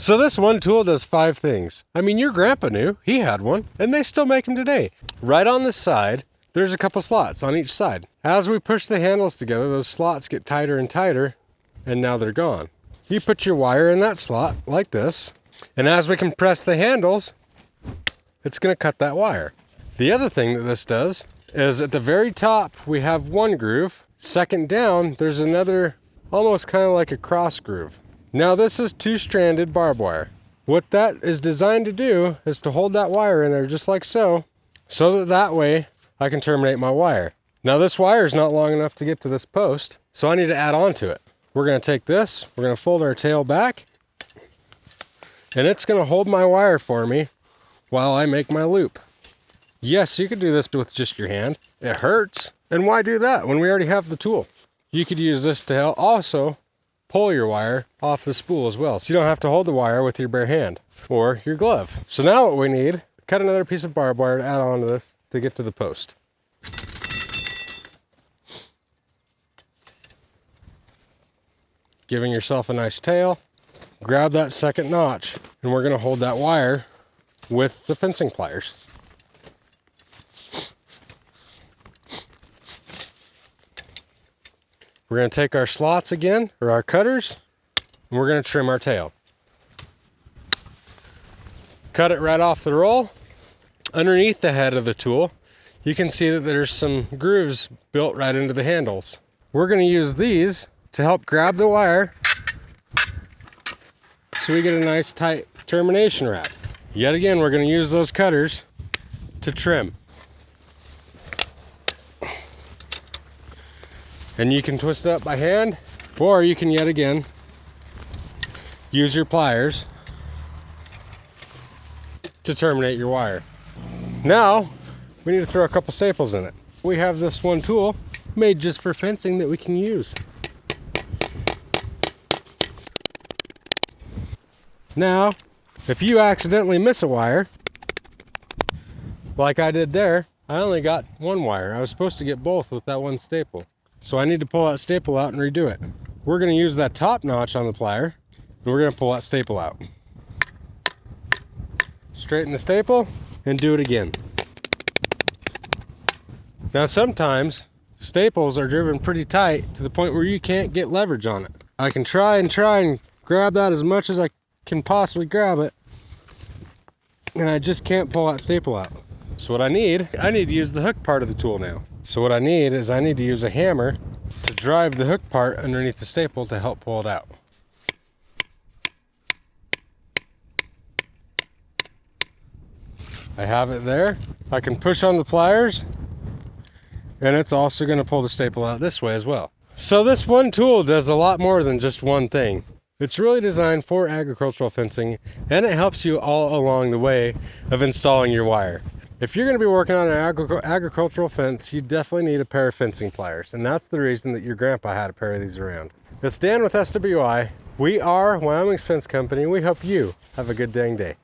So this one tool does 5 things. I mean, your grandpa knew, he had one, and they still make them today. Right on the side, there's a couple slots on each side. As we push the handles together, those slots get tighter and tighter, and now they're gone. You put your wire in that slot like this, and as we compress the handles, it's gonna cut that wire. The other thing that this does is at the very top, we have one groove. Second down, there's another, almost kind of like a cross groove. Now this is 2-stranded barbed wire. What that is designed to do is to hold that wire in there just like so that way I can terminate my wire. Now this wire is not long enough to get to this post, so I need to add on to it. We're gonna take this, we're gonna fold our tail back, and it's gonna hold my wire for me while I make my loop. Yes, you could do this with just your hand. It hurts, and why do that when we already have the tool? You could use this to help also pull your wire off the spool as well, so you don't have to hold the wire with your bare hand or your glove. So now what we need, cut another piece of barbed wire to add on to this to get to the post. Giving yourself a nice tail, grab that second notch, and we're gonna hold that wire with the fencing pliers. We're gonna take our slots again, or our cutters, and we're gonna trim our tail. Cut it right off the roll. Underneath the head of the tool, you can see that there's some grooves built right into the handles. We're gonna use these to help grab the wire so we get a nice tight termination wrap. Yet again, we're gonna use those cutters to trim. And you can twist it up by hand, or you can yet again use your pliers to terminate your wire. Now, we need to throw a couple staples in it. We have this one tool made just for fencing that we can use. Now, if you accidentally miss a wire, like I did there, I only got one wire. I was supposed to get both with that one staple. So I need to pull that staple out and redo it. We're gonna use that top notch on the plier, and we're gonna pull that staple out. Straighten the staple and do it again. Now sometimes staples are driven pretty tight to the point where you can't get leverage on it. I can try and grab that as much as I can possibly grab it, and I just can't pull that staple out. So what I need to use the hook part of the tool now. So what I need to use a hammer to drive the hook part underneath the staple to help pull it out. I have it there. I can push on the pliers, and it's also going to pull the staple out this way as well. So this one tool does a lot more than just one thing. It's really designed for agricultural fencing, and it helps you all along the way of installing your wire. If you're going to be working on an agricultural fence, you definitely need a pair of fencing pliers, and that's the reason that your grandpa had a pair of these around. It's Dan with SWI. We are Wyoming's Fence Company. We hope you have a good dang day.